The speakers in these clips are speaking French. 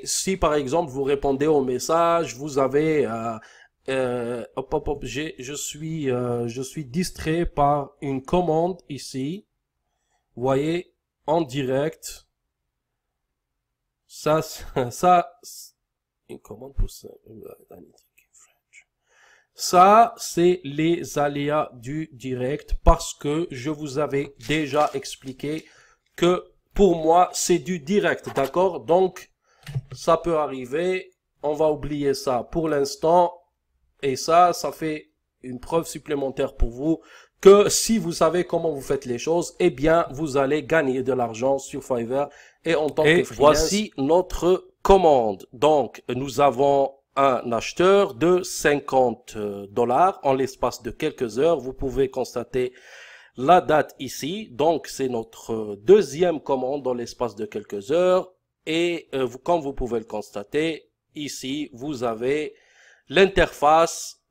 Si par exemple vous répondez au message, vous avez hop, hop, hop, je suis distrait par une commande ici. Vous voyez en direct. Ça, ça, une commande pour ça. Ça, c'est les aléas du direct parce que je vous avais déjà expliqué que pour moi, c'est du direct, d'accord? Donc, ça peut arriver. On va oublier ça pour l'instant. Et ça fait une preuve supplémentaire pour vous que si vous savez comment vous faites les choses, eh bien, vous allez gagner de l'argent sur Fiverr et en tant que freelance. Voici notre commande. Donc, nous avons un acheteur de 50 dollars en l'espace de quelques heures. Vous pouvez constater la date ici. Donc, c'est notre deuxième commande dans l'espace de quelques heures. Et comme vous pouvez le constater, ici, vous avez l'interface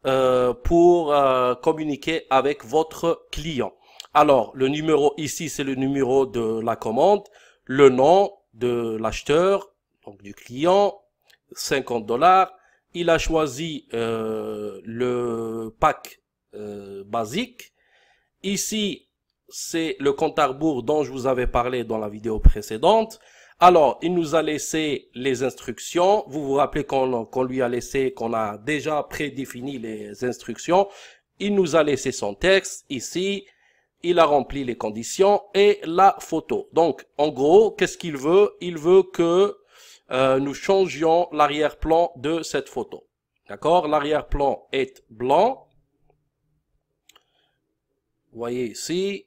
pour communiquer avec votre client. Alors, le numéro ici, c'est le numéro de la commande, le nom de l'acheteur, donc du client, 50 dollars. Il a choisi le pack basique. Ici, c'est le compte à rebours dont je vous avais parlé dans la vidéo précédente. Alors, il nous a laissé les instructions. Vous vous rappelez qu'on lui a laissé, qu'on a déjà prédéfini les instructions. Il nous a laissé son texte ici. Il a rempli les conditions et la photo. Donc, en gros, qu'est-ce qu'il veut? Il veut que nous changions l'arrière-plan de cette photo. D'accord? L'arrière-plan est blanc. Vous voyez ici.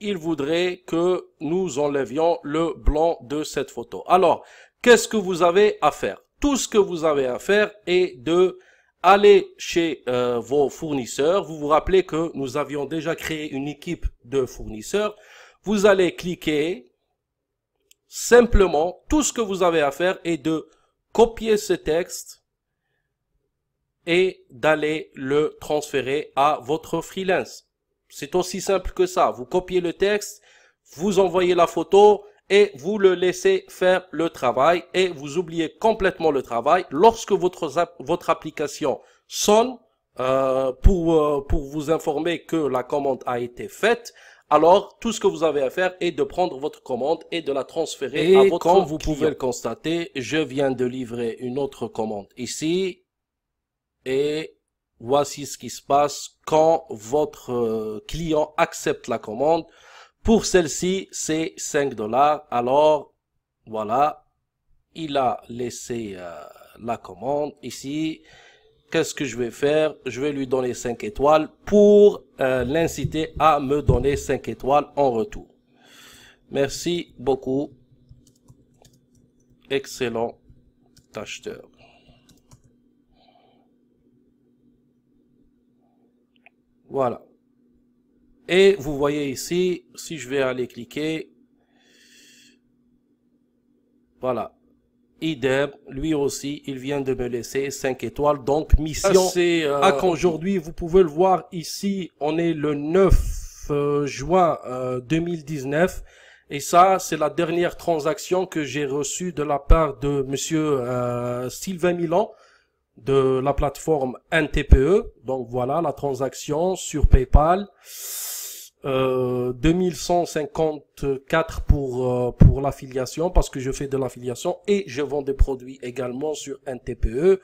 Il voudrait que nous enlevions le blanc de cette photo. Alors, qu'est-ce que vous avez à faire? Tout ce que vous avez à faire est de aller chez vos fournisseurs. Vous vous rappelez que nous avions déjà créé une équipe de fournisseurs. Vous allez cliquer. Simplement, tout ce que vous avez à faire est de copier ce texte et d'aller le transférer à votre freelance. C'est aussi simple que ça. Vous copiez le texte, vous envoyez la photo et vous le laissez faire le travail et vous oubliez complètement le travail. Lorsque votre application sonne pour vous informer que la commande a été faite, alors tout ce que vous avez à faire est de prendre votre commande et de la transférer à votre client. Et comme vous pouvez le constater, je viens de livrer une autre commande ici et voici ce qui se passe quand votre client accepte la commande. Pour celle-ci, c'est 5 dollars. Alors, voilà, il a laissé la commande ici. Qu'est-ce que je vais faire? Je vais lui donner 5 étoiles pour l'inciter à me donner 5 étoiles en retour. Merci beaucoup. Excellent acheteur. Voilà. Et vous voyez ici, si je vais aller cliquer, voilà. Idem, lui aussi, il vient de me laisser 5 étoiles. Donc, mission à qu'aujourd'hui, vous pouvez le voir ici, on est le 9 juin 2019. Et ça, c'est la dernière transaction que j'ai reçue de la part de monsieur Sylvain Milan de la plateforme NTPE. Donc voilà la transaction sur PayPal. 2154 pour l'affiliation parce que je fais de l'affiliation et je vends des produits également sur NTPE.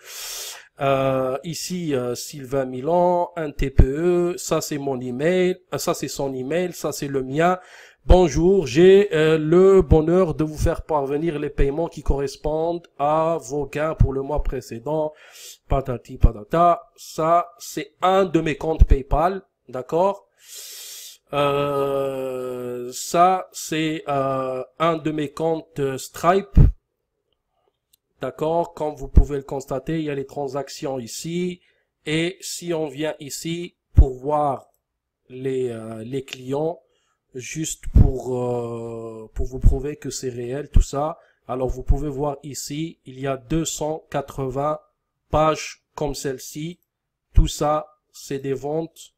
Ici Sylvain Milan, NTPE, ça c'est mon email, ça c'est son email, ça c'est le mien. Bonjour, j'ai le bonheur de vous faire parvenir les paiements qui correspondent à vos gains pour le mois précédent. Patati patata, ça c'est un de mes comptes PayPal, d'accord? Ça c'est un de mes comptes Stripe, d'accord? Comme vous pouvez le constater, il y a les transactions ici et si on vient ici pour voir les clients, juste pour vous prouver que c'est réel tout ça, alors vous pouvez voir ici, il y a 280 pages comme celle-ci. Tout ça, c'est des ventes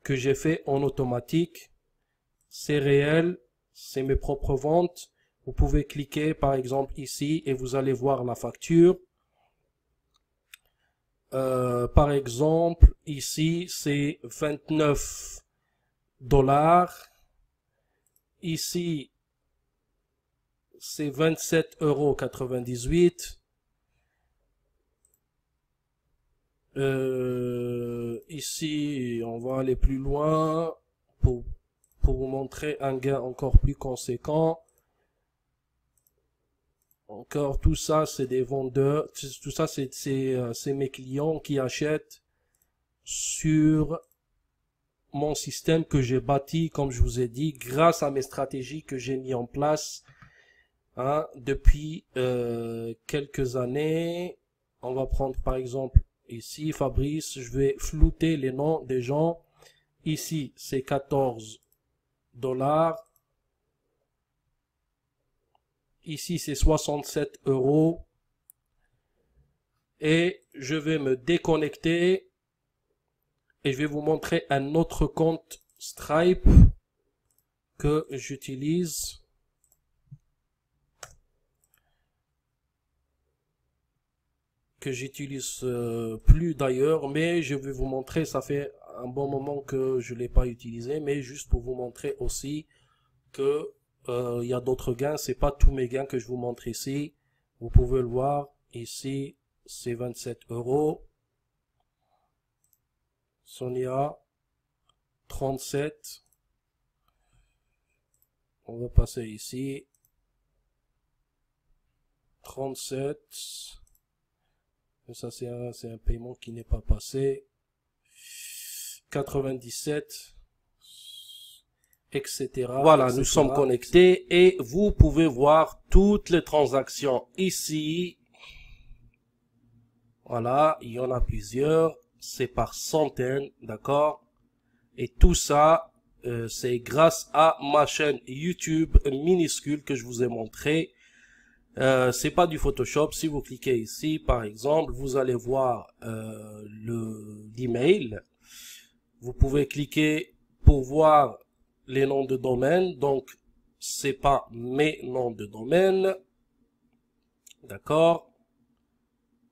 que j'ai fait en automatique. C'est réel, c'est mes propres ventes. Vous pouvez cliquer par exemple ici et vous allez voir la facture. Par exemple, ici c'est 29 $. Ici, c'est 27,98 €. Ici, on va aller plus loin pour vous montrer un gain encore plus conséquent. Encore, tout ça, c'est des vendeurs. Tout ça, c'est mes clients qui achètent sur mon système que j'ai bâti, comme je vous ai dit, grâce à mes stratégies que j'ai mis en place depuis quelques années. On va prendre par exemple ici, Fabrice, je vais flouter les noms des gens. Ici, c'est 14 $. Ici, c'est 67 €. Et je vais me déconnecter. Et je vais vous montrer un autre compte Stripe que j'utilise. Que j'utilise plus d'ailleurs, mais je vais vous montrer, ça fait un bon moment que je l'ai pas utilisé, mais juste pour vous montrer aussi que il y a d'autres gains, c'est pas tous mes gains que je vous montre ici. Vous pouvez le voir ici, c'est 27 €. Sonia, 37. On va passer ici. 37. Ça, c'est un paiement qui n'est pas passé. 97. Etc. Voilà, nous sommes connectés et vous pouvez voir toutes les transactions ici. Voilà, il y en a plusieurs. C'est par centaines, d'accord? Et tout ça, c'est grâce à ma chaîne YouTube minuscule que je vous ai montré. C'est pas du Photoshop. Si vous cliquez ici, par exemple, vous allez voir l'email. Vous pouvez cliquer pour voir les noms de domaine. Donc, c'est pas mes noms de domaine. D'accord?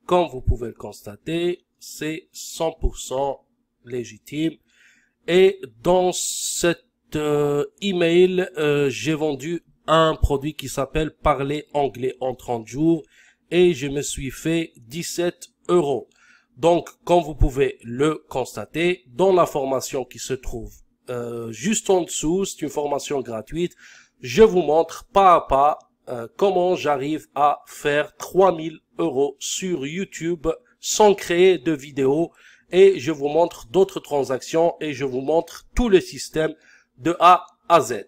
Comme vous pouvez le constater, c'est 100% légitime. Et dans cet email, j'ai vendu un produit qui s'appelle Parler anglais en 30 jours et je me suis fait 17 €. Donc, comme vous pouvez le constater, dans la formation qui se trouve juste en dessous, c'est une formation gratuite, je vous montre pas à pas comment j'arrive à faire 3000 € sur YouTube sans créer de vidéo et je vous montre d'autres transactions et je vous montre tout le système de A à Z.